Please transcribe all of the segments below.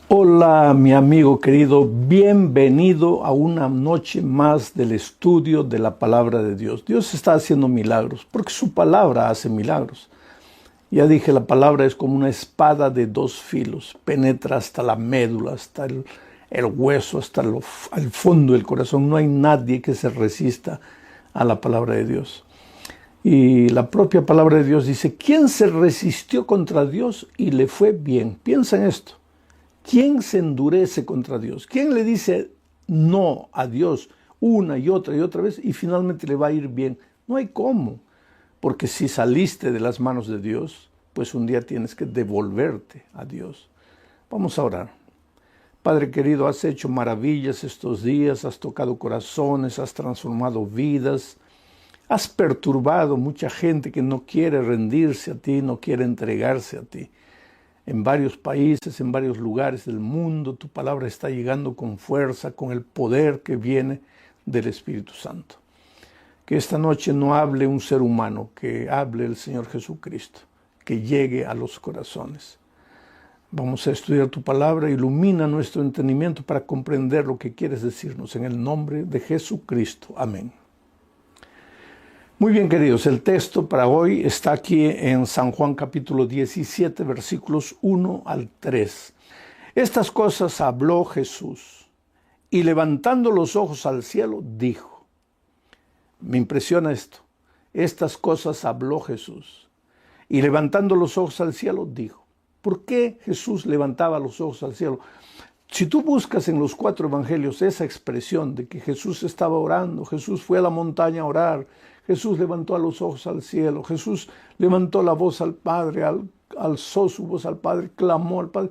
Hola, mi amigo querido, bienvenido a una noche más del estudio de la palabra de Dios. Dios está haciendo milagros, porque su palabra hace milagros. Ya dije, la palabra es como una espada de dos filos, penetra hasta la médula, hasta el hueso, hasta el fondo del corazón. No hay nadie que se resista a la palabra de Dios. Y la propia palabra de Dios dice, ¿quién se resistió contra Dios y le fue bien? Piensa en esto. ¿Quién se endurece contra Dios? ¿Quién le dice no a Dios una y otra vez y finalmente le va a ir bien? No hay cómo, porque si saliste de las manos de Dios, pues un día tienes que devolverte a Dios. Vamos a orar. Padre querido, has hecho maravillas estos días, has tocado corazones, has transformado vidas, has perturbado mucha gente que no quiere rendirse a ti, no quiere entregarse a ti. En varios países, en varios lugares del mundo, tu palabra está llegando con fuerza, con el poder que viene del Espíritu Santo. Que esta noche no hable un ser humano, que hable el Señor Jesucristo, que llegue a los corazones. Vamos a estudiar tu palabra, ilumina nuestro entendimiento para comprender lo que quieres decirnos. En el nombre de Jesucristo. Amén. Muy bien, queridos, el texto para hoy está aquí en San Juan capítulo 17, versículos 1 al 3. Estas cosas habló Jesús y levantando los ojos al cielo dijo. Me impresiona esto. Estas cosas habló Jesús y levantando los ojos al cielo dijo. ¿Por qué Jesús levantaba los ojos al cielo? Si tú buscas en los 4 evangelios esa expresión de que Jesús estaba orando, Jesús fue a la montaña a orar, Jesús levantó los ojos al cielo, Jesús levantó la voz al Padre, alzó su voz al Padre, clamó al Padre.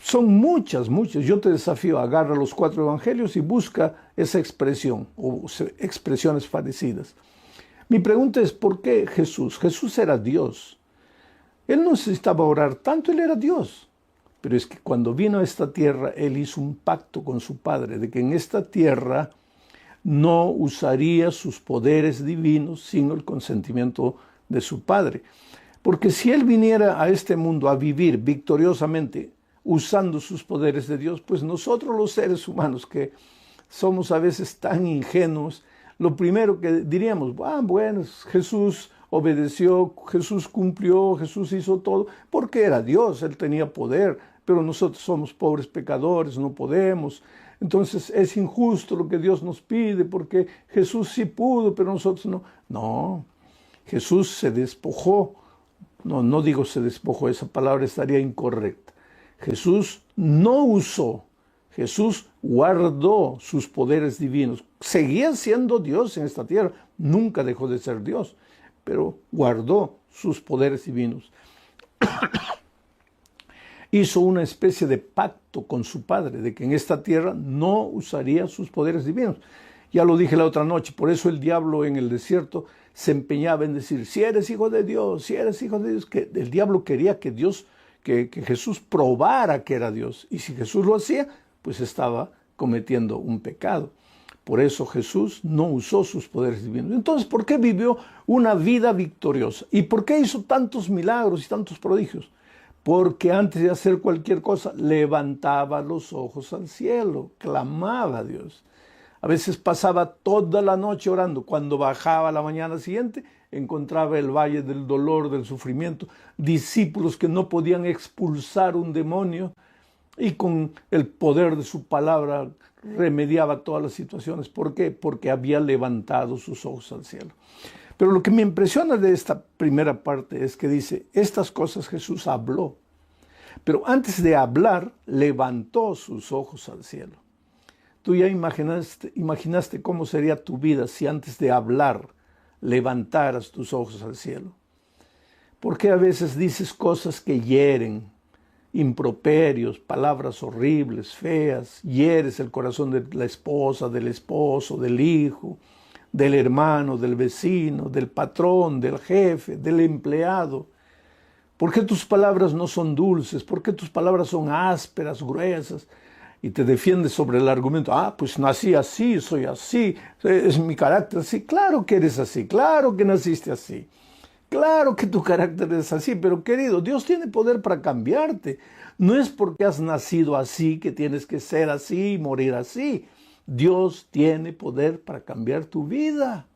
Son muchas. Yo te desafío, agarra los 4 evangelios y busca esa expresión o expresiones parecidas. Mi pregunta es, ¿por qué Jesús? Jesús era Dios. Él no necesitaba orar tanto, Él era Dios. Pero es que cuando vino a esta tierra, Él hizo un pacto con su Padre, de que en esta tierra no usaría sus poderes divinos sin el consentimiento de su Padre. Porque si Él viniera a este mundo a vivir victoriosamente usando sus poderes de Dios, pues nosotros los seres humanos que somos a veces tan ingenuos, lo primero que diríamos, bueno, Jesús obedeció, Jesús cumplió, Jesús hizo todo, porque era Dios, Él tenía poder, pero nosotros somos pobres pecadores, no podemos. Entonces es injusto lo que Dios nos pide, porque Jesús sí pudo, pero nosotros no. No, Jesús se despojó. No digo se despojó, esa palabra estaría incorrecta. Jesús no usó, Jesús guardó sus poderes divinos. Seguía siendo Dios en esta tierra, nunca dejó de ser Dios, pero guardó sus poderes divinos. Hizo una especie de pacto con su Padre, de que en esta tierra no usaría sus poderes divinos. Ya lo dije la otra noche, por eso el diablo en el desierto se empeñaba en decir, si eres hijo de Dios, si eres hijo de Dios, que el diablo quería que Jesús probara que era Dios. Y si Jesús lo hacía, pues estaba cometiendo un pecado. Por eso Jesús no usó sus poderes divinos. Entonces, ¿por qué vivió una vida victoriosa? ¿Y por qué hizo tantos milagros y tantos prodigios? Porque antes de hacer cualquier cosa, levantaba los ojos al cielo, clamaba a Dios. A veces pasaba toda la noche orando. Cuando bajaba a la mañana siguiente, encontraba el valle del dolor, del sufrimiento, discípulos que no podían expulsar un demonio y con el poder de su palabra remediaba todas las situaciones. ¿Por qué? Porque había levantado sus ojos al cielo. Pero lo que me impresiona de esta primera parte es que dice, estas cosas Jesús habló. Pero antes de hablar, levantó sus ojos al cielo. Tú ya imaginaste cómo sería tu vida si antes de hablar levantaras tus ojos al cielo. Porque a veces dices cosas que hieren, improperios, palabras horribles, feas, hieres el corazón de la esposa, del esposo, del hijo, del hermano, del vecino, del patrón, del jefe, del empleado. ¿Por qué tus palabras no son dulces? ¿Por qué tus palabras son ásperas, gruesas? Y te defiendes sobre el argumento, pues nací así, soy así, es mi carácter así. Claro que eres así, claro que naciste así. Claro que tu carácter es así, pero querido, Dios tiene poder para cambiarte. No es porque has nacido así que tienes que ser así y morir así. Dios tiene poder para cambiar tu vida.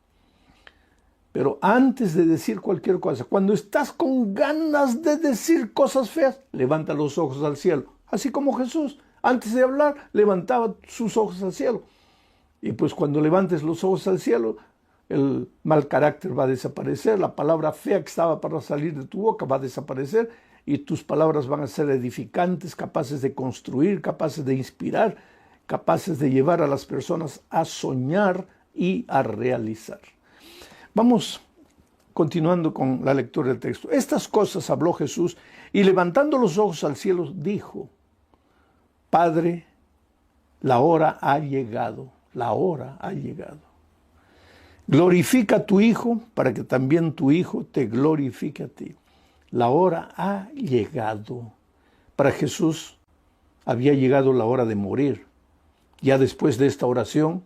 Pero antes de decir cualquier cosa, cuando estás con ganas de decir cosas feas, levanta los ojos al cielo. Así como Jesús, antes de hablar, levantaba sus ojos al cielo. Y pues cuando levantes los ojos al cielo, el mal carácter va a desaparecer, la palabra fea que estaba para salir de tu boca va a desaparecer y tus palabras van a ser edificantes, capaces de construir, capaces de inspirar, capaces de llevar a las personas a soñar y a realizar. Vamos continuando con la lectura del texto. Estas cosas habló Jesús y levantando los ojos al cielo dijo: Padre, la hora ha llegado, la hora ha llegado. Glorifica a tu Hijo para que también tu Hijo te glorifique a ti. La hora ha llegado. Para Jesús había llegado la hora de morir. Ya después de esta oración,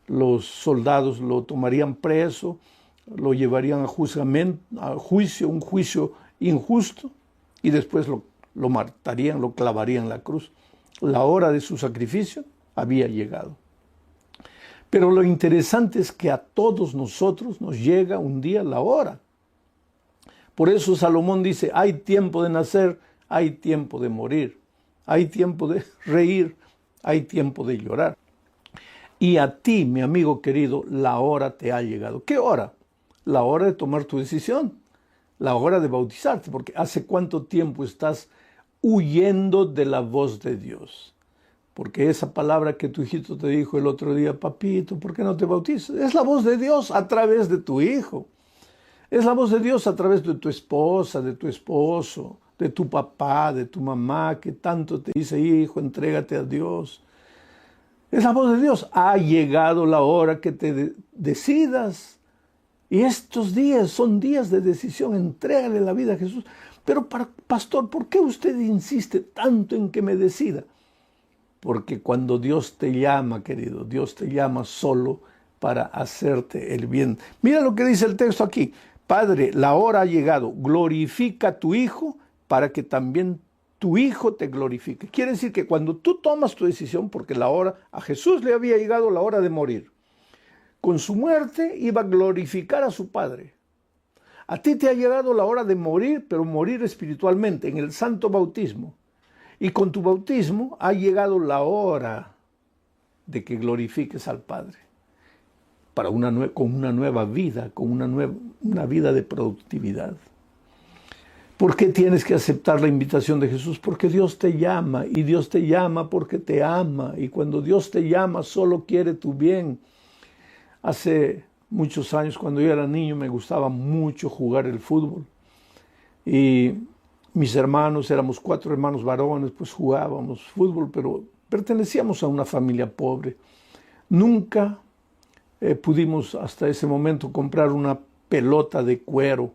los soldados lo tomarían preso, lo llevarían a juicio, un juicio injusto, y después lo matarían, lo clavarían en la cruz. La hora de su sacrificio había llegado. Pero lo interesante es que a todos nosotros nos llega un día la hora. Por eso Salomón dice, hay tiempo de nacer, hay tiempo de morir, hay tiempo de reír, hay tiempo de llorar. Y a ti, mi amigo querido, la hora te ha llegado. ¿Qué hora? La hora de tomar tu decisión, la hora de bautizarte, porque ¿hace cuánto tiempo estás huyendo de la voz de Dios? Porque esa palabra que tu hijito te dijo el otro día, papito, ¿por qué no te bautizas? Es la voz de Dios a través de tu hijo. Es la voz de Dios a través de tu esposa, de tu esposo, de tu papá, de tu mamá, que tanto te dice, hijo, entrégate a Dios. Es la voz de Dios. Ha llegado la hora que te decidas. Y estos días son días de decisión. Entrégale la vida a Jesús. Pero, pastor, ¿por qué usted insiste tanto en que me decida? Porque cuando Dios te llama, querido, Dios te llama solo para hacerte el bien. Mira lo que dice el texto aquí. Padre, la hora ha llegado. Glorifica a tu Hijo para que también tu Hijo te glorifique. Quiere decir que cuando tú tomas tu decisión, porque a Jesús le había llegado la hora de morir. Con su muerte iba a glorificar a su Padre. A ti te ha llegado la hora de morir, pero morir espiritualmente, en el santo bautismo. Y con tu bautismo ha llegado la hora de que glorifiques al Padre con una nueva vida, con una vida de productividad. ¿Por qué tienes que aceptar la invitación de Jesús? Porque Dios te llama, y Dios te llama porque te ama. Y cuando Dios te llama, solo quiere tu bien. Hace muchos años, cuando yo era niño, me gustaba mucho jugar el fútbol. Y mis hermanos, éramos 4 hermanos varones, pues jugábamos fútbol, pero pertenecíamos a una familia pobre. Nunca pudimos hasta ese momento comprar una pelota de cuero.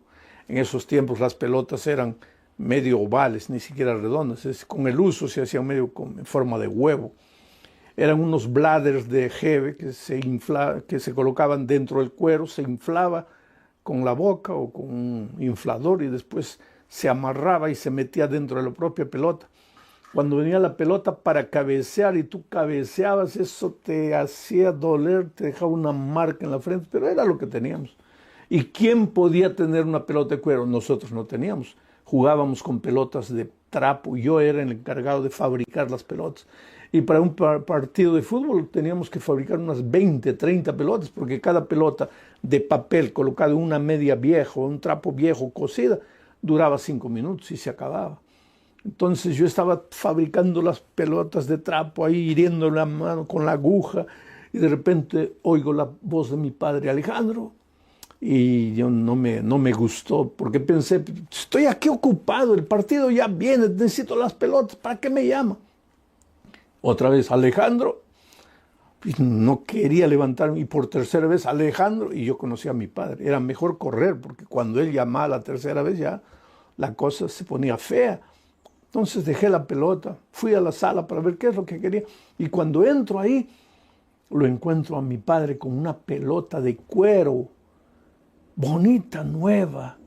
En esos tiempos las pelotas eran medio ovales, ni siquiera redondas. Con el uso se hacían medio en forma de huevo. Eran unos bladders de jeve que se colocaban dentro del cuero, se inflaba con la boca o con un inflador y después se amarraba y se metía dentro de la propia pelota. Cuando venía la pelota para cabecear y tú cabeceabas, eso te hacía doler, te dejaba una marca en la frente, pero era lo que teníamos. ¿Y quién podía tener una pelota de cuero? Nosotros no teníamos. Jugábamos con pelotas de trapo. Yo era el encargado de fabricar las pelotas. Y para un partido de fútbol teníamos que fabricar unas 20, 30 pelotas, porque cada pelota de papel colocada en una media vieja, un trapo viejo cosida, duraba 5 minutos y se acababa. Entonces yo estaba fabricando las pelotas de trapo ahí, hiriendo la mano con la aguja, y de repente oigo la voz de mi padre, Alejandro, y yo no me gustó, porque pensé, estoy aquí ocupado, el partido ya viene, necesito las pelotas, ¿para qué me llama? Otra vez, Alejandro, y no quería levantarme, y por tercera vez, Alejandro, y yo conocía a mi padre. Era mejor correr, porque cuando él llamaba la tercera vez ya la cosa se ponía fea. Entonces dejé la pelota, fui a la sala para ver qué es lo que quería, y cuando entro ahí, lo encuentro a mi padre con una pelota de cuero, bonita, nueva,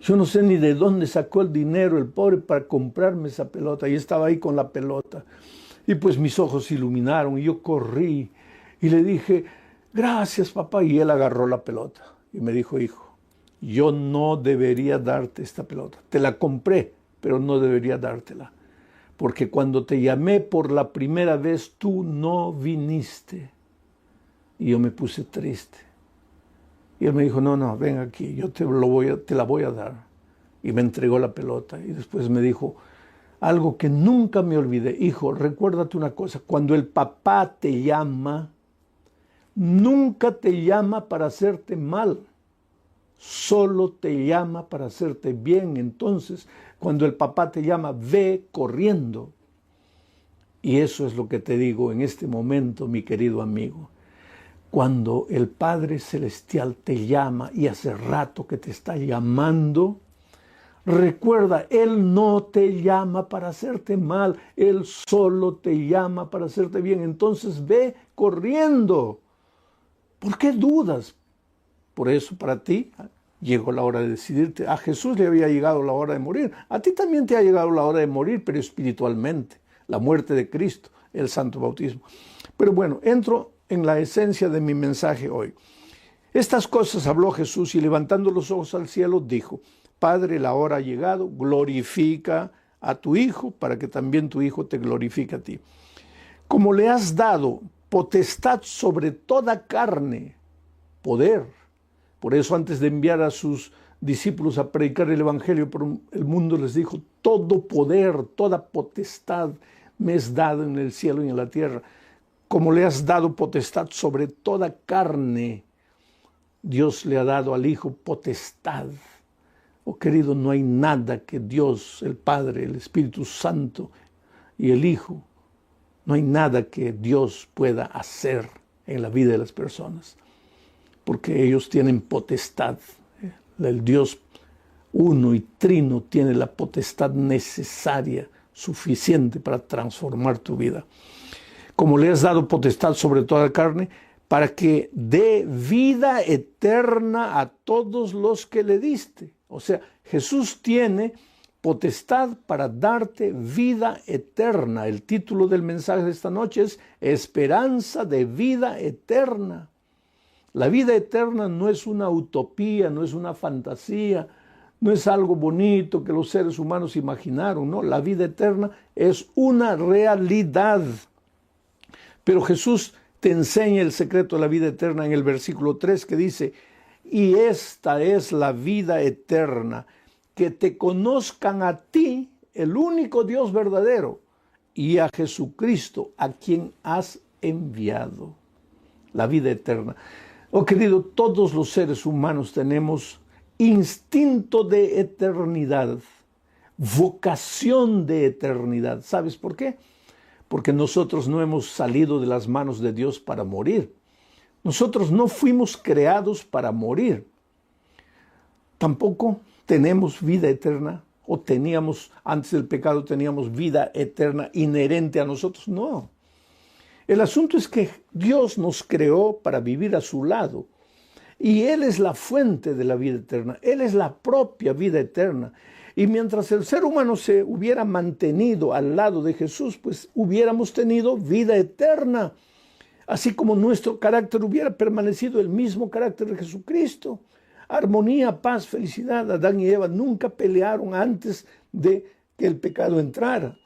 Yo no sé ni de dónde sacó el dinero el pobre para comprarme esa pelota. Y estaba ahí con la pelota. Y pues mis ojos se iluminaron y yo corrí y le dije, gracias papá. Y él agarró la pelota y me dijo, hijo, yo no debería darte esta pelota. Te la compré, pero no debería dártela. Porque cuando te llamé por la primera vez, tú no viniste. Y yo me puse triste. Y él me dijo, no, ven aquí, yo te la voy a dar. Y me entregó la pelota. Y después me dijo algo que nunca me olvidé. Hijo, recuérdate una cosa, cuando el papá te llama, nunca te llama para hacerte mal. Solo te llama para hacerte bien. Entonces, cuando el papá te llama, ve corriendo. Y eso es lo que te digo en este momento, mi querido amigo. Cuando el Padre Celestial te llama y hace rato que te está llamando, recuerda, Él no te llama para hacerte mal, Él solo te llama para hacerte bien. Entonces ve corriendo. ¿Por qué dudas? Por eso para ti llegó la hora de decidirte. A Jesús le había llegado la hora de morir. A ti también te ha llegado la hora de morir, pero espiritualmente. La muerte de Cristo, el santo bautismo. Pero bueno, entro en la esencia de mi mensaje hoy. Estas cosas habló Jesús y levantando los ojos al cielo dijo, Padre, la hora ha llegado, glorifica a tu Hijo para que también tu Hijo te glorifique a ti. Como le has dado potestad sobre toda carne, poder. Por eso antes de enviar a sus discípulos a predicar el Evangelio por el mundo les dijo, todo poder, toda potestad me es dado en el cielo y en la tierra. Como le has dado potestad sobre toda carne, Dios le ha dado al Hijo potestad. Oh querido, no hay nada que Dios, el Padre, el Espíritu Santo y el Hijo, no hay nada que Dios pueda hacer en la vida de las personas, porque ellos tienen potestad. El Dios uno y trino tiene la potestad necesaria, suficiente para transformar tu vida. Como le has dado potestad sobre toda carne, para que dé vida eterna a todos los que le diste. O sea, Jesús tiene potestad para darte vida eterna. El título del mensaje de esta noche es Esperanza de vida eterna. La vida eterna no es una utopía, no es una fantasía, no es algo bonito que los seres humanos imaginaron, no. La vida eterna es una realidad. Pero Jesús te enseña el secreto de la vida eterna en el versículo 3 que dice, y esta es la vida eterna, que te conozcan a ti, el único Dios verdadero, y a Jesucristo, a quien has enviado. La vida eterna. Oh querido, todos los seres humanos tenemos instinto de eternidad, vocación de eternidad. ¿Sabes por qué? Porque nosotros no hemos salido de las manos de Dios para morir. Nosotros no fuimos creados para morir. Tampoco tenemos vida eterna, o teníamos, antes del pecado teníamos vida eterna inherente a nosotros. No. El asunto es que Dios nos creó para vivir a su lado. Y Él es la fuente de la vida eterna. Él es la propia vida eterna. Y mientras el ser humano se hubiera mantenido al lado de Jesús, pues hubiéramos tenido vida eterna. Así como nuestro carácter hubiera permanecido el mismo carácter de Jesucristo. Armonía, paz, felicidad. Adán y Eva nunca pelearon antes de que el pecado entrara.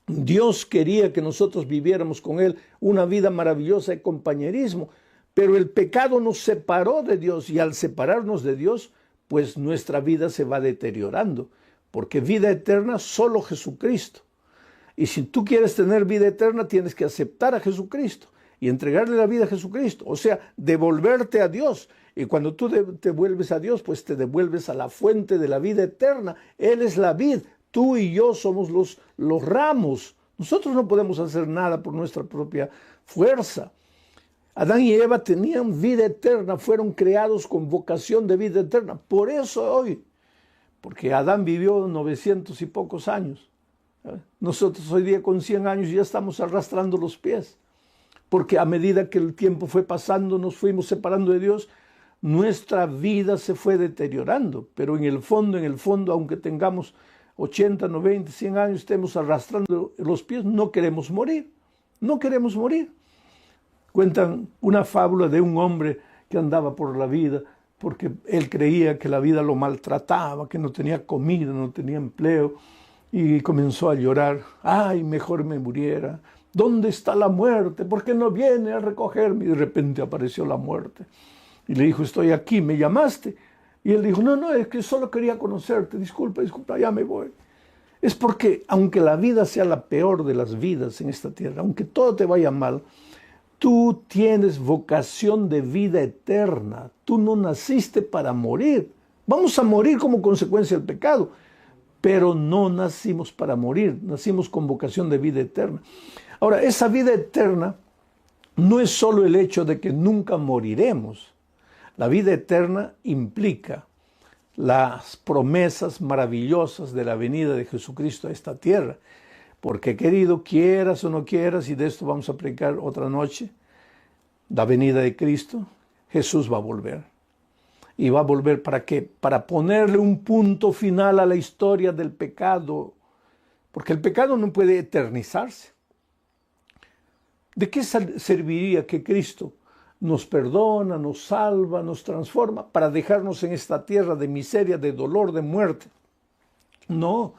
Dios quería que nosotros viviéramos con Él una vida maravillosa de compañerismo. Pero el pecado nos separó de Dios y al separarnos de Dios, pues nuestra vida se va deteriorando, porque vida eterna solo Jesucristo. Y si tú quieres tener vida eterna, tienes que aceptar a Jesucristo y entregarle la vida a Jesucristo, o sea, devolverte a Dios. Y cuando tú te vuelves a Dios, pues te devuelves a la fuente de la vida eterna. Él es la vid, tú y yo somos los ramos. Nosotros no podemos hacer nada por nuestra propia fuerza. Adán y Eva tenían vida eterna, fueron creados con vocación de vida eterna. Por eso hoy, porque Adán vivió 900 y pocos años. Nosotros hoy día con 100 años ya estamos arrastrando los pies. Porque a medida que el tiempo fue pasando, nos fuimos separando de Dios. nuestra vida se fue deteriorando, pero en el fondo, aunque tengamos 80, 90, 100 años, estemos arrastrando los pies, no queremos morir, no queremos morir. Cuentan una fábula de un hombre que andaba por la vida porque él creía que la vida lo maltrataba, que no tenía comida, no tenía empleo, y comenzó a llorar. ¡Ay, mejor me muriera! ¿Dónde está la muerte? ¿Por qué no viene a recogerme? Y de repente apareció la muerte. Y le dijo, estoy aquí, ¿me llamaste? Y él dijo, no, es que solo quería conocerte, disculpa, ya me voy. Es porque, aunque la vida sea la peor de las vidas en esta tierra, aunque todo te vaya mal, tú tienes vocación de vida eterna. Tú no naciste para morir. Vamos a morir como consecuencia del pecado, pero no nacimos para morir, nacimos con vocación de vida eterna. Ahora, esa vida eterna no es solo el hecho de que nunca moriremos. La vida eterna implica las promesas maravillosas de la venida de Jesucristo a esta tierra. Porque, querido, quieras o no quieras, y de esto vamos a predicar otra noche, la venida de Cristo, Jesús va a volver. ¿Y va a volver para qué? Para ponerle un punto final a la historia del pecado. Porque el pecado no puede eternizarse. ¿De qué serviría que Cristo nos perdona, nos salva, nos transforma para dejarnos en esta tierra de miseria, de dolor, de muerte? No,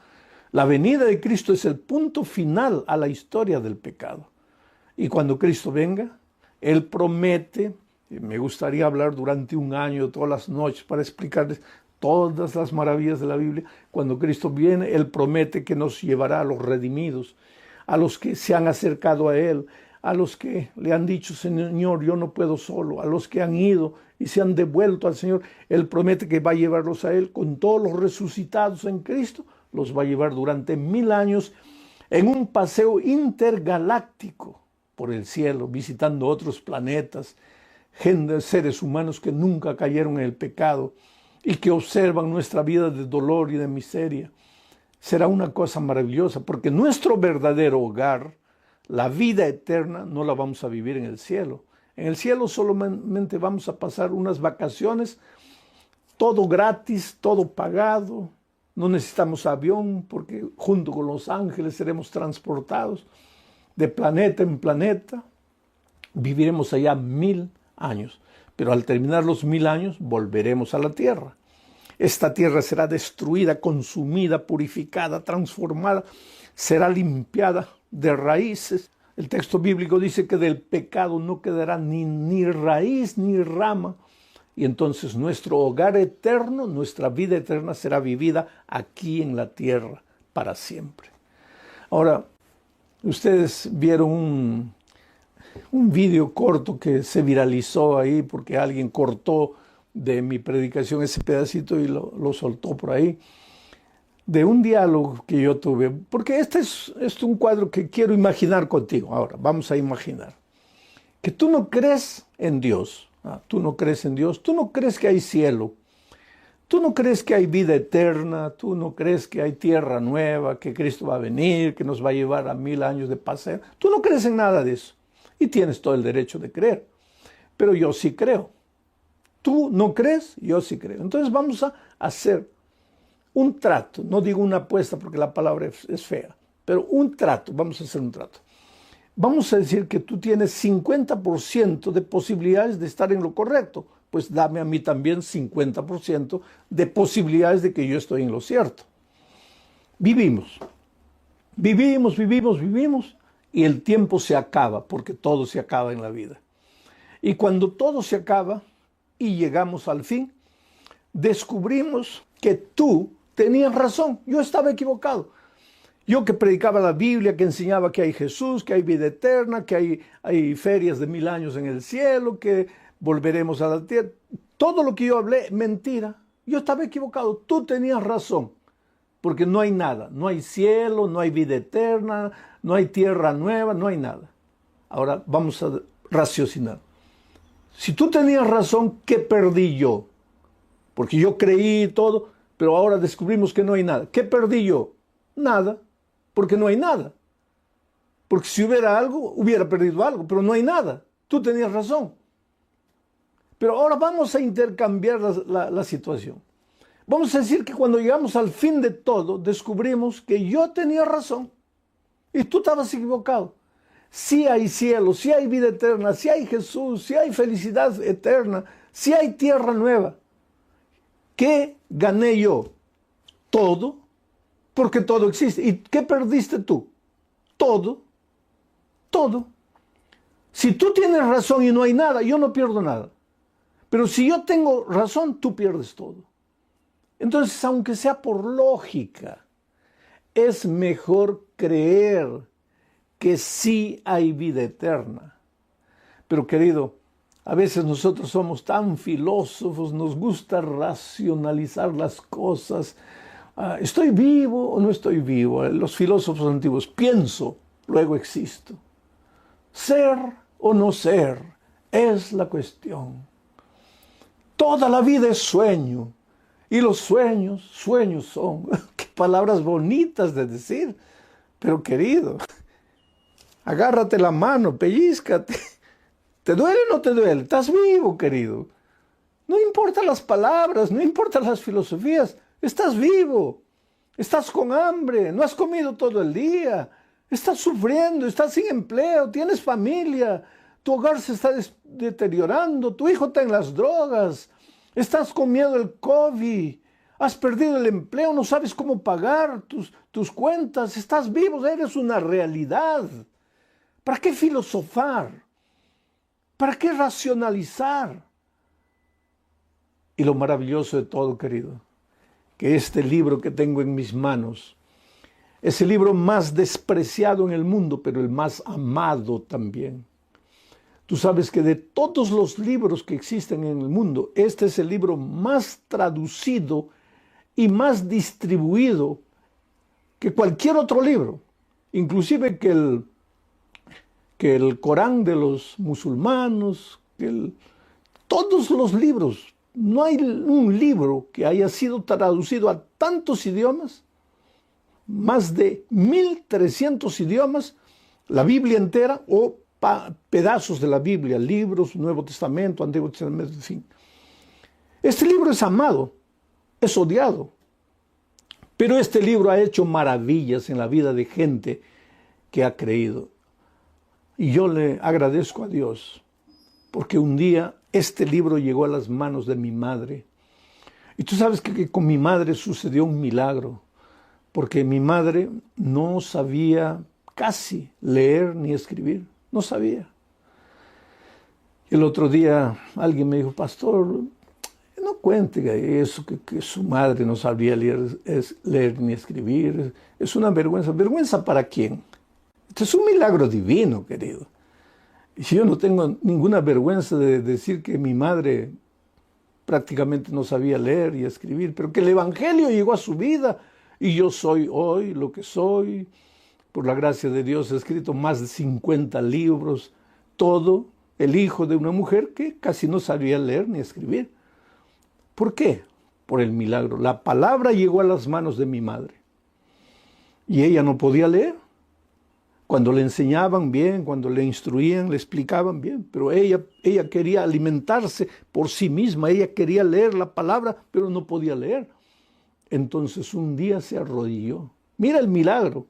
la venida de Cristo es el punto final a la historia del pecado. Y cuando Cristo venga, Él promete, y me gustaría hablar durante un año, todas las noches, para explicarles todas las maravillas de la Biblia. Cuando Cristo viene, Él promete que nos llevará a los redimidos, a los que se han acercado a Él, a los que le han dicho, Señor, yo no puedo solo, a los que han ido y se han devuelto al Señor. Él promete que va a llevarlos a Él con todos los resucitados en Cristo, los va a llevar durante 1000 años en un paseo intergaláctico por el cielo, visitando otros planetas, seres humanos que nunca cayeron en el pecado y que observan nuestra vida de dolor y de miseria. Será una cosa maravillosa, porque nuestro verdadero hogar, la vida eterna, no la vamos a vivir en el cielo. En el cielo solamente vamos a pasar unas vacaciones, todo gratis, todo pagado. No necesitamos avión porque junto con los ángeles seremos transportados de planeta en planeta. Viviremos allá 1000 años, pero al terminar los 1000 años volveremos a la tierra. Esta tierra será destruida, consumida, purificada, transformada, será limpiada de raíces. El texto bíblico dice que del pecado no quedará ni raíz ni rama. Y entonces nuestro hogar eterno, nuestra vida eterna será vivida aquí en la tierra para siempre. Ahora, ustedes vieron un video corto que se viralizó ahí porque alguien cortó de mi predicación ese pedacito y lo soltó por ahí, de un diálogo que yo tuve, porque este es un cuadro que quiero imaginar contigo. Ahora, vamos a imaginar que tú no crees en Dios, tú no crees en Dios, tú no crees que hay cielo, tú no crees que hay vida eterna, tú no crees que hay tierra nueva, que Cristo va a venir, que nos va a llevar a 1000 años de paseo, tú no crees en nada de eso, y tienes todo el derecho de creer, pero yo sí creo. Tú no crees, yo sí creo. Entonces vamos a hacer un trato, no digo una apuesta porque la palabra es fea, pero un trato, vamos a hacer un trato. Vamos a decir que tú tienes 50% de posibilidades de estar en lo correcto, pues dame a mí también 50% de posibilidades de que yo estoy en lo cierto. Vivimos, y el tiempo se acaba, porque todo se acaba en la vida. Y cuando todo se acaba y llegamos al fin, descubrimos que tú tenías razón, yo estaba equivocado. Yo que predicaba la Biblia, que enseñaba que hay Jesús, que hay vida eterna, que hay ferias de 1000 años en el cielo, que volveremos a la tierra. Todo lo que yo hablé, mentira. Yo estaba equivocado, tú tenías razón. Porque no hay nada, no hay cielo, no hay vida eterna, no hay tierra nueva, no hay nada. Ahora vamos a raciocinar. Si tú tenías razón, ¿qué perdí yo? Porque yo creí todo, pero ahora descubrimos que no hay nada. ¿Qué perdí yo? Nada, porque no hay nada. Porque si hubiera algo, hubiera perdido algo, pero no hay nada. Tú tenías razón. Pero ahora vamos a intercambiar la situación. Vamos a decir que cuando llegamos al fin de todo, descubrimos que yo tenía razón y tú estabas equivocado. Sí hay cielo, sí hay vida eterna, sí hay Jesús, sí hay felicidad eterna, sí hay tierra nueva. ¿Qué gané yo? Todo, porque todo existe. ¿Y qué perdiste tú? Todo, todo. Si tú tienes razón y no hay nada, yo no pierdo nada. Pero si yo tengo razón, tú pierdes todo. Entonces, aunque sea por lógica, es mejor creer que sí hay vida eterna. Pero querido, a veces nosotros somos tan filósofos, nos gusta racionalizar las cosas. ¿Estoy vivo o no estoy vivo? Los filósofos antiguos, pienso, luego existo. Ser o no ser es la cuestión. Toda la vida es sueño. Y los sueños, sueños son. Qué palabras bonitas de decir. Pero querido, agárrate la mano, pellízcate. ¿Te duele o no te duele? Estás vivo, querido. No importan las palabras, no importan las filosofías. Estás vivo. Estás con hambre, no has comido todo el día. Estás sufriendo, estás sin empleo, tienes familia. Tu hogar se está deteriorando, tu hijo está en las drogas. Estás con miedo del COVID, has perdido el empleo, no sabes cómo pagar tus cuentas, estás vivo, eres una realidad. ¿Para qué filosofar? ¿Para qué racionalizar? Y lo maravilloso de todo, querido, que este libro que tengo en mis manos es el libro más despreciado en el mundo, pero el más amado también. Tú sabes que de todos los libros que existen en el mundo, este es el libro más traducido y más distribuido que cualquier otro libro. Inclusive que el Corán de los musulmanes, todos los libros. No hay un libro que haya sido traducido a tantos idiomas, más de 1300 idiomas, la Biblia entera o pedazos de la Biblia, libros, Nuevo Testamento, Antiguo Testamento, en fin. Este libro es amado, es odiado, pero este libro ha hecho maravillas en la vida de gente que ha creído. Y yo le agradezco a Dios, porque un día este libro llegó a las manos de mi madre. Y tú sabes que con mi madre sucedió un milagro, porque mi madre no sabía casi leer ni escribir. No sabía. El otro día alguien me dijo, pastor, no cuente eso, que su madre no sabía leer ni escribir. Es una vergüenza. ¿Vergüenza para quién? Esto es un milagro divino, querido. Y yo no tengo ninguna vergüenza de decir que mi madre prácticamente no sabía leer y escribir, pero que el Evangelio llegó a su vida y yo soy hoy lo que soy. Por la gracia de Dios he escrito más de 50 libros, todo el hijo de una mujer que casi no sabía leer ni escribir. ¿Por qué? Por el milagro. La palabra llegó a las manos de mi madre y ella no podía leer. Cuando le enseñaban bien, cuando le instruían, le explicaban bien, pero ella quería alimentarse por sí misma, ella quería leer la palabra, pero no podía leer. Entonces un día se arrodilló. Mira el milagro.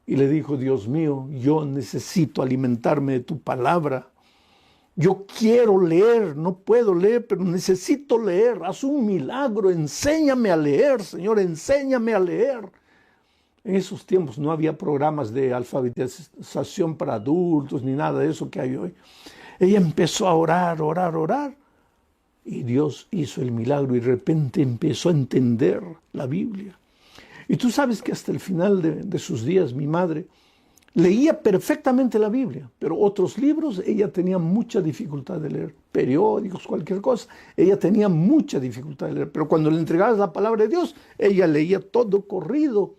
Y le dijo, Dios mío, yo necesito alimentarme de tu palabra. Yo quiero leer, no puedo leer, pero necesito leer. Haz un milagro, enséñame a leer, Señor, enséñame a leer. En esos tiempos no había programas de alfabetización para adultos ni nada de eso que hay hoy. Ella empezó a orar, orar, orar. Y Dios hizo el milagro y de repente empezó a entender la Biblia. Y tú sabes que hasta el final de sus días mi madre leía perfectamente la Biblia, pero otros libros ella tenía mucha dificultad de leer, periódicos, cualquier cosa, ella tenía mucha dificultad de leer, pero cuando le entregabas la palabra de Dios, ella leía todo corrido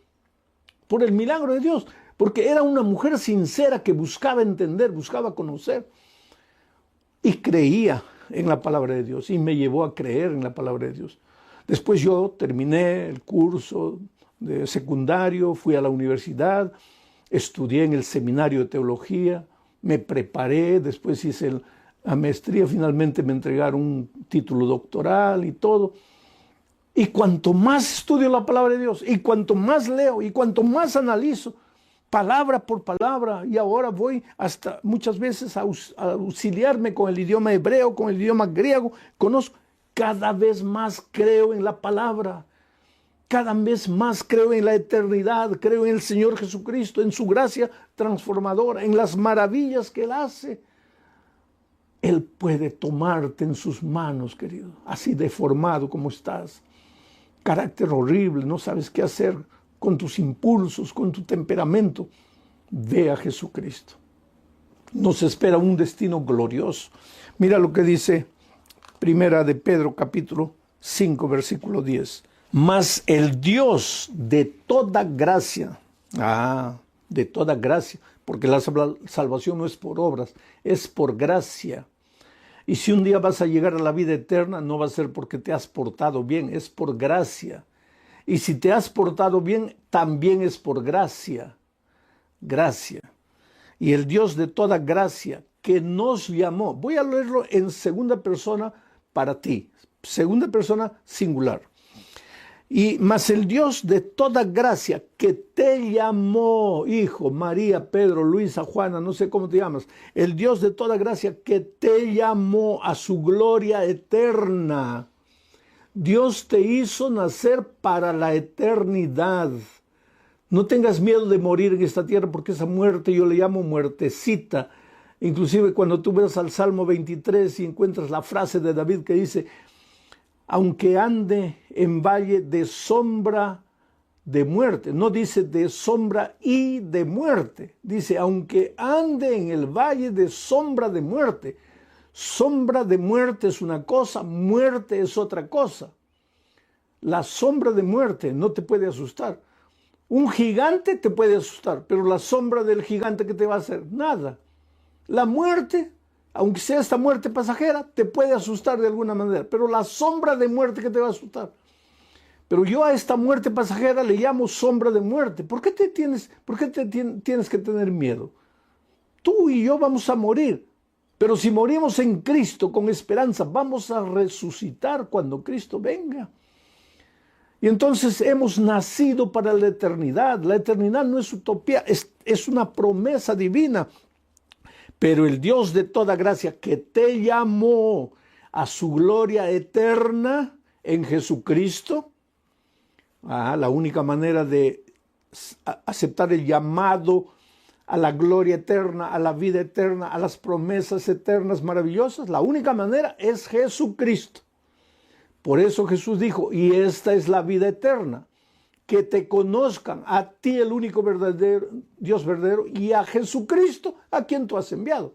por el milagro de Dios, porque era una mujer sincera que buscaba entender, buscaba conocer y creía en la palabra de Dios y me llevó a creer en la palabra de Dios. Después yo terminé el curso de secundario, fui a la universidad, estudié en el seminario de teología, me preparé, después hice a maestría, finalmente me entregaron un título doctoral y todo. Y cuanto más estudio la palabra de Dios, y cuanto más leo, y cuanto más analizo, palabra por palabra, y ahora voy hasta muchas veces a auxiliarme con el idioma hebreo, con el idioma griego, conozco, cada vez más creo en la palabra, cada vez más creo en la eternidad, creo en el Señor Jesucristo, en su gracia transformadora, en las maravillas que Él hace. Él puede tomarte en sus manos, querido, así deformado como estás. Carácter horrible, no sabes qué hacer con tus impulsos, con tu temperamento. Ve a Jesucristo. Nos espera un destino glorioso. Mira lo que dice Primera de Pedro, capítulo 5, versículo 10. Mas el Dios de toda gracia, de toda gracia, porque la salvación no es por obras, es por gracia. Y si un día vas a llegar a la vida eterna, no va a ser porque te has portado bien, es por gracia. Y si te has portado bien, también es por gracia. Gracia. Y el Dios de toda gracia que nos llamó. Voy a leerlo en segunda persona para ti. Segunda persona singular. Y mas el Dios de toda gracia que te llamó, hijo, María, Pedro, Luisa, Juana, no sé cómo te llamas. El Dios de toda gracia que te llamó a su gloria eterna. Dios te hizo nacer para la eternidad. No tengas miedo de morir en esta tierra, porque esa muerte yo le llamo muertecita. Inclusive cuando tú ves al Salmo 23 y encuentras la frase de David que dice: aunque ande en valle de sombra de muerte, no dice de sombra y de muerte, dice aunque ande en el valle de sombra de muerte. Sombra de muerte es una cosa, muerte es otra cosa. La sombra de muerte no te puede asustar. Un gigante te puede asustar, pero la sombra del gigante, ¿qué te va a hacer? Nada. La muerte, aunque sea esta muerte pasajera, te puede asustar de alguna manera, pero la sombra de muerte que te va a asustar. Pero yo a esta muerte pasajera le llamo sombra de muerte. ¿Por qué tienes que tener miedo? Tú y yo vamos a morir, pero si morimos en Cristo con esperanza, vamos a resucitar cuando Cristo venga. Y entonces hemos nacido para la eternidad. La eternidad no es utopía, es una promesa divina. Pero el Dios de toda gracia que te llamó a su gloria eterna en Jesucristo, la única manera de aceptar el llamado a la gloria eterna, a la vida eterna, a las promesas eternas maravillosas, la única manera es Jesucristo. Por eso Jesús dijo, y esta es la vida eterna, que te conozcan a ti, el único verdadero Dios verdadero, y a Jesucristo, a quien tú has enviado.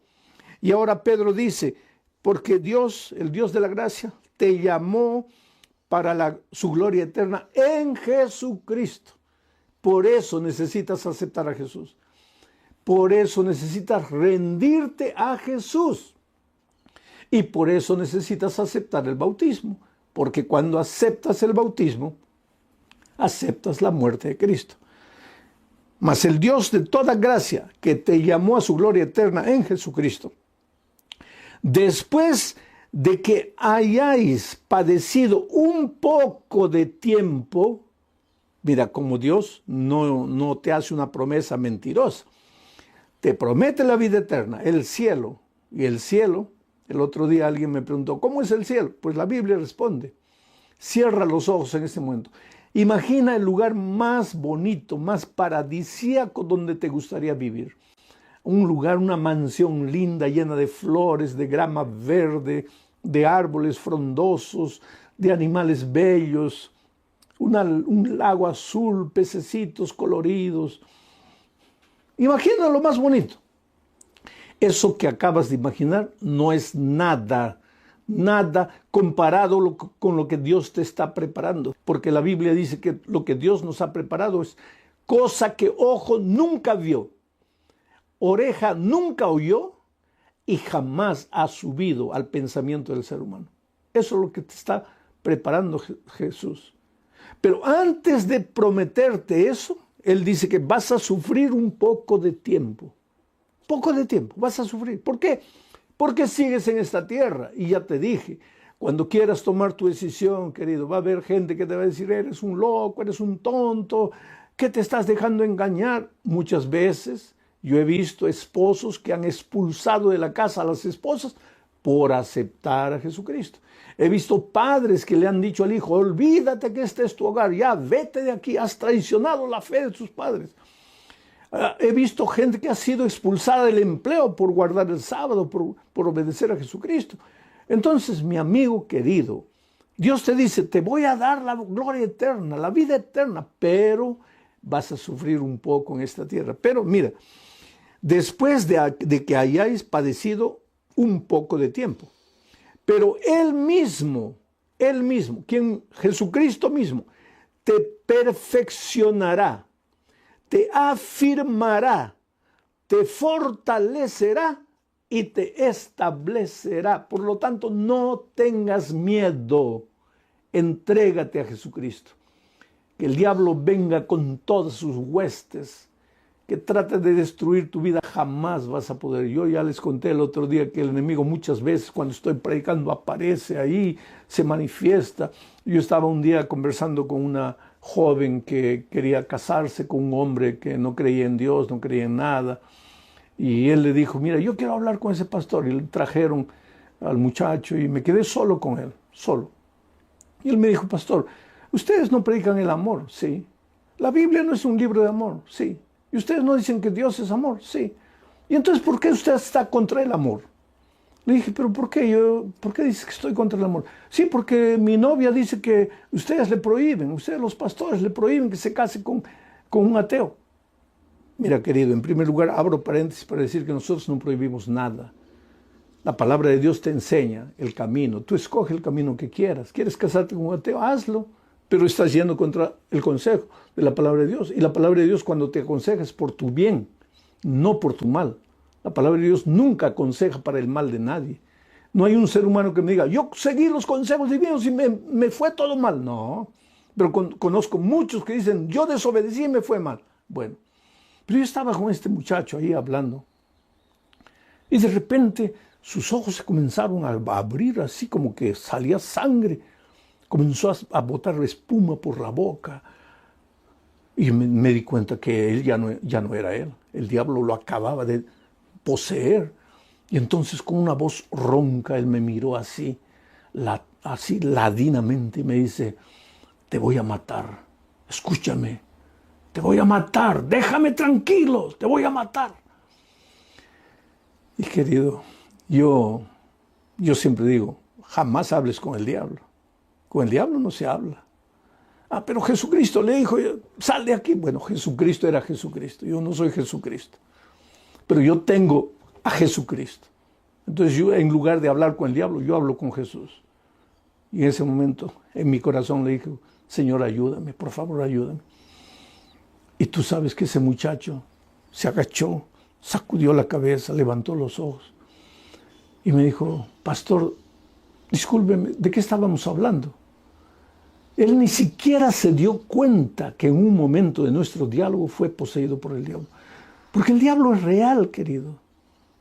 Y ahora Pedro dice, porque Dios, el Dios de la gracia, te llamó para su gloria eterna en Jesucristo. Por eso necesitas aceptar a Jesús. Por eso necesitas rendirte a Jesús. Y por eso necesitas aceptar el bautismo. Porque cuando aceptas el bautismo, aceptas la muerte de Cristo. Mas el Dios de toda gracia, que te llamó a su gloria eterna en Jesucristo, después de que hayáis padecido un poco de tiempo, mira, como Dios no te hace una promesa mentirosa, te promete la vida eterna, el cielo, y el cielo, el otro día alguien me preguntó, ¿cómo es el cielo? Pues la Biblia responde, cierra los ojos en ese momento. Imagina el lugar más bonito, más paradisíaco donde te gustaría vivir. Un lugar, una mansión linda, llena de flores, de grama verde, de árboles frondosos, de animales bellos, un lago azul, pececitos coloridos. Imagina lo más bonito. Eso que acabas de imaginar no es nada comparado con lo que Dios te está preparando. Porque la Biblia dice que lo que Dios nos ha preparado es cosa que ojo nunca vio, oreja nunca oyó y jamás ha subido al pensamiento del ser humano. Eso es lo que te está preparando Jesús. Pero antes de prometerte eso, Él dice que vas a sufrir un poco de tiempo. Poco de tiempo vas a sufrir. ¿Por qué? ¿Por qué sigues en esta tierra? Y ya te dije, cuando quieras tomar tu decisión, querido, va a haber gente que te va a decir, eres un loco, eres un tonto, ¿qué te estás dejando engañar? Muchas veces yo he visto esposos que han expulsado de la casa a las esposas por aceptar a Jesucristo. He visto padres que le han dicho al hijo, olvídate que este es tu hogar, ya vete de aquí, has traicionado la fe de tus padres. He visto gente que ha sido expulsada del empleo por guardar el sábado, por obedecer a Jesucristo. Entonces, mi amigo querido, Dios te dice, te voy a dar la gloria eterna, la vida eterna, pero vas a sufrir un poco en esta tierra. Pero mira, después de que hayáis padecido un poco de tiempo, pero Él mismo, Jesucristo mismo, te perfeccionará, te afirmará, te fortalecerá y te establecerá. Por lo tanto, no tengas miedo, entrégate a Jesucristo. Que el diablo venga con todas sus huestes, que trate de destruir tu vida, jamás vas a poder. Yo ya les conté el otro día que el enemigo muchas veces cuando estoy predicando aparece ahí, se manifiesta. Yo estaba un día conversando con una joven que quería casarse con un hombre que no creía en Dios, no creía en nada. Y él le dijo, mira, yo quiero hablar con ese pastor. Y le trajeron al muchacho y me quedé solo con él, solo. Y él me dijo, pastor, ¿ustedes no predican el amor? Sí. ¿La Biblia no es un libro de amor? Sí. ¿Y ustedes no dicen que Dios es amor? Sí. ¿Y entonces por qué usted está contra el amor? Le dije, ¿pero por qué? ¿Por qué dice que estoy contra el amor? Sí, porque mi novia dice que ustedes le prohíben, ustedes los pastores le prohíben que se case con un ateo. Mira, querido, en primer lugar, abro paréntesis para decir que nosotros no prohibimos nada. La palabra de Dios te enseña el camino. Tú escoge el camino que quieras. ¿Quieres casarte con un ateo? Hazlo. Pero estás yendo contra el consejo de la palabra de Dios. Y la palabra de Dios cuando te aconseja es por tu bien, no por tu mal. La palabra de Dios nunca aconseja para el mal de nadie. No hay un ser humano que me diga, yo seguí los consejos divinos y me fue todo mal. No, pero conozco muchos que dicen, yo desobedecí y me fue mal. Bueno, pero yo estaba con este muchacho ahí hablando. Y de repente sus ojos se comenzaron a abrir así como que salía sangre. Comenzó a botar espuma por la boca. Y me di cuenta que él ya no era él. El diablo lo acababa de poseer. Y entonces con una voz ronca él me miró así ladinamente y me dice, te voy a matar. Escúchame, te voy a matar. Déjame tranquilo, te voy a matar. Y querido, yo siempre digo, jamás hables con el diablo. Con el diablo no se habla. Ah, pero Jesucristo le dijo, sal de aquí. Bueno, Jesucristo era Jesucristo. Yo no soy Jesucristo. Pero yo tengo a Jesucristo. Entonces yo, en lugar de hablar con el diablo, yo hablo con Jesús. Y en ese momento, en mi corazón le dije, Señor, ayúdame, por favor, ayúdame. Y tú sabes que ese muchacho se agachó, sacudió la cabeza, levantó los ojos. Y me dijo, pastor, discúlpeme, ¿de qué estábamos hablando? Él ni siquiera se dio cuenta que en un momento de nuestro diálogo fue poseído por el diablo. Porque el diablo es real, querido.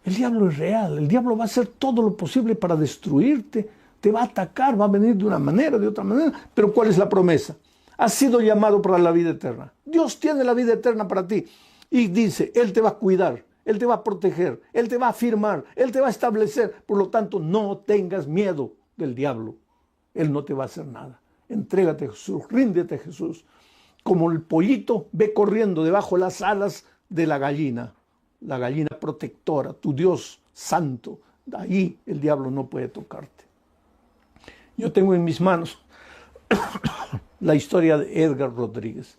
El diablo es real. El diablo va a hacer todo lo posible para destruirte. Te va a atacar, va a venir de una manera, de otra manera. Pero ¿cuál es la promesa? Has sido llamado para la vida eterna. Dios tiene la vida eterna para ti. Y dice, Él te va a cuidar, Él te va a proteger, Él te va a afirmar, Él te va a establecer. Por lo tanto, no tengas miedo del diablo. Él no te va a hacer nada. Entrégate a Jesús, ríndete a Jesús. Como el pollito, ve corriendo debajo de las alas de la gallina protectora, tu Dios santo. Ahí el diablo no puede tocarte. Yo tengo en mis manos la historia de Edgar Rodríguez.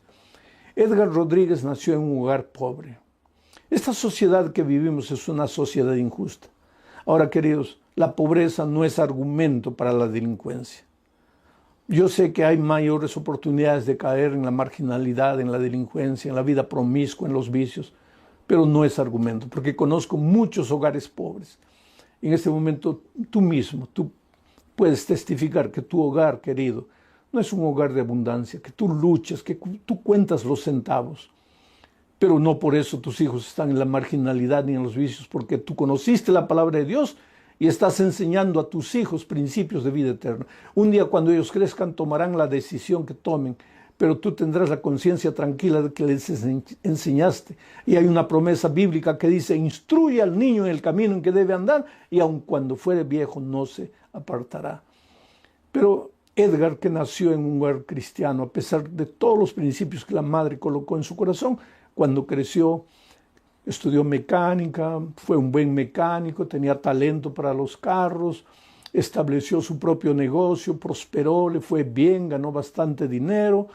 Edgar Rodríguez nació en un hogar pobre. Esta sociedad que vivimos es una sociedad injusta. Ahora, queridos, la pobreza no es argumento para la delincuencia. Yo sé que hay mayores oportunidades de caer en la marginalidad, en la delincuencia, en la vida promiscua, en los vicios, pero no es argumento, porque conozco muchos hogares pobres. En este momento tú mismo, tú puedes testificar que tu hogar, querido, no es un hogar de abundancia, que tú luchas, que tú cuentas los centavos, pero no por eso tus hijos están en la marginalidad ni en los vicios, porque tú conociste la palabra de Dios y estás enseñando a tus hijos principios de vida eterna. Un día cuando ellos crezcan tomarán la decisión que tomen, pero tú tendrás la conciencia tranquila de que les enseñaste. Y hay una promesa bíblica que dice, instruye al niño en el camino en que debe andar, y aun cuando fuere viejo no se apartará. Pero Edgar, que nació en un hogar cristiano, a pesar de todos los principios que la madre colocó en su corazón, cuando creció, estudió mecánica, fue un buen mecánico, tenía talento para los carros, estableció su propio negocio, prosperó, le fue bien, ganó bastante dinero,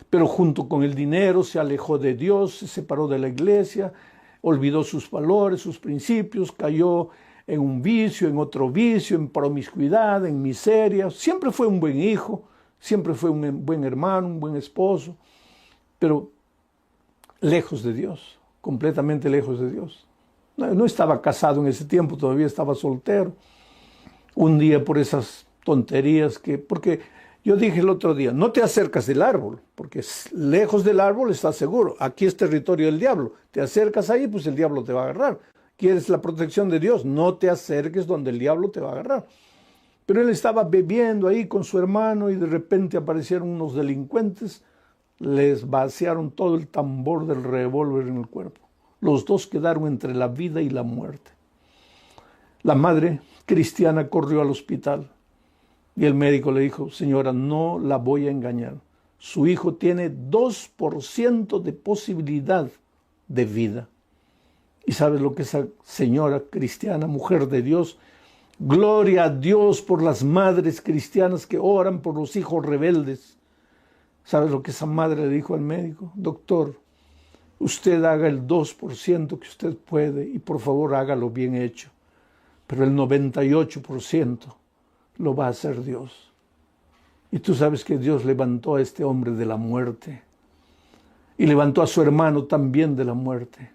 pero junto con el dinero se alejó de Dios, se separó de la iglesia, olvidó sus valores, sus principios, cayó en un vicio, en otro vicio, en promiscuidad, en miseria. Siempre fue un buen hijo, siempre fue un buen hermano, un buen esposo, pero lejos de Dios, completamente lejos de Dios. No estaba casado en ese tiempo, todavía estaba soltero. Un día por esas tonterías porque yo dije el otro día, no te acercas del árbol, porque lejos del árbol estás seguro. Aquí es territorio del diablo. Te acercas ahí, pues el diablo te va a agarrar. ¿Quieres la protección de Dios? No te acerques donde el diablo te va a agarrar. Pero él estaba bebiendo ahí con su hermano y de repente aparecieron unos delincuentes, les vaciaron todo el tambor del revólver en el cuerpo. Los dos quedaron entre la vida y la muerte. La madre cristiana corrió al hospital y el médico le dijo, señora, no la voy a engañar. Su hijo tiene 2% de posibilidad de vida. ¿Y sabes lo que esa señora cristiana, mujer de Dios? Gloria a Dios por las madres cristianas que oran por los hijos rebeldes. ¿Sabes lo que esa madre le dijo al médico? Doctor, usted haga el 2% que usted puede y por favor hágalo bien hecho. Pero el 98% lo va a hacer Dios. Y tú sabes que Dios levantó a este hombre de la muerte. Y levantó a su hermano también de la muerte.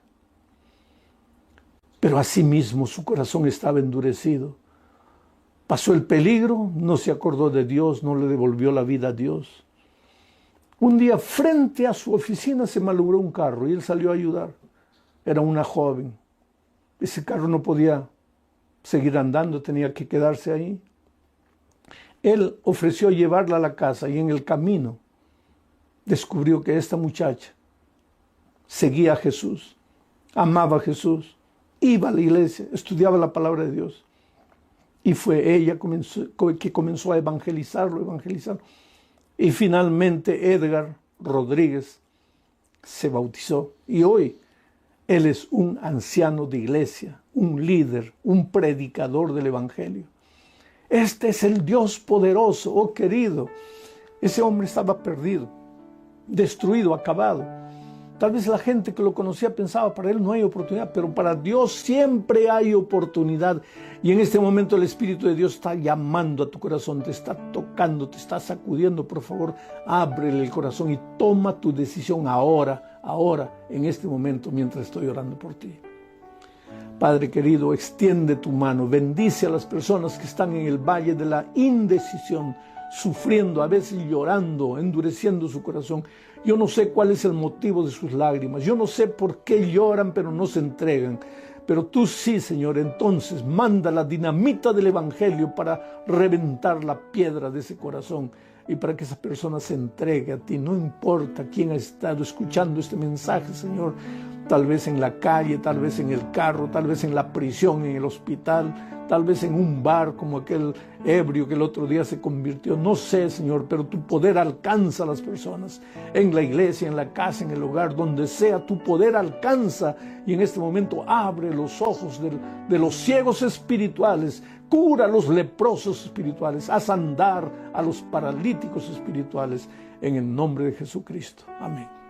Pero asimismo su corazón estaba endurecido. Pasó el peligro, no se acordó de Dios, no le devolvió la vida a Dios. Un día frente a su oficina se malogró un carro y él salió a ayudar. Era una joven. Ese carro no podía seguir andando, tenía que quedarse ahí. Él ofreció llevarla a la casa y en el camino descubrió que esta muchacha seguía a Jesús, amaba a Jesús, iba a la iglesia, estudiaba la palabra de Dios. Y fue ella que comenzó a evangelizarlo. Y finalmente Edgar Rodríguez se bautizó. Y hoy él es un anciano de iglesia, un líder, un predicador del evangelio. Este es el Dios poderoso, oh querido. Ese hombre estaba perdido, destruido, acabado. Tal vez la gente que lo conocía pensaba, para él no hay oportunidad, pero para Dios siempre hay oportunidad. Y en este momento el Espíritu de Dios está llamando a tu corazón, te está tocando, te está sacudiendo. Por favor, ábrele el corazón y toma tu decisión ahora, en este momento, mientras estoy orando por ti. Padre querido, extiende tu mano, bendice a las personas que están en el valle de la indecisión, sufriendo, a veces llorando, endureciendo su corazón. Yo no sé cuál es el motivo de sus lágrimas, yo no sé por qué lloran, pero no se entregan. Pero tú sí, Señor, entonces manda la dinamita del Evangelio para reventar la piedra de ese corazón y para que esa persona se entregue a ti. No importa quién ha estado escuchando este mensaje, Señor, tal vez en la calle, tal vez en el carro, tal vez en la prisión, en el hospital, tal vez en un bar como aquel ebrio que el otro día se convirtió. No sé, Señor, pero tu poder alcanza a las personas. En la iglesia, en la casa, en el hogar, donde sea, tu poder alcanza. Y en este momento abre los ojos de los ciegos espirituales, cura a los leprosos espirituales, haz andar a los paralíticos espirituales, en el nombre de Jesucristo. Amén.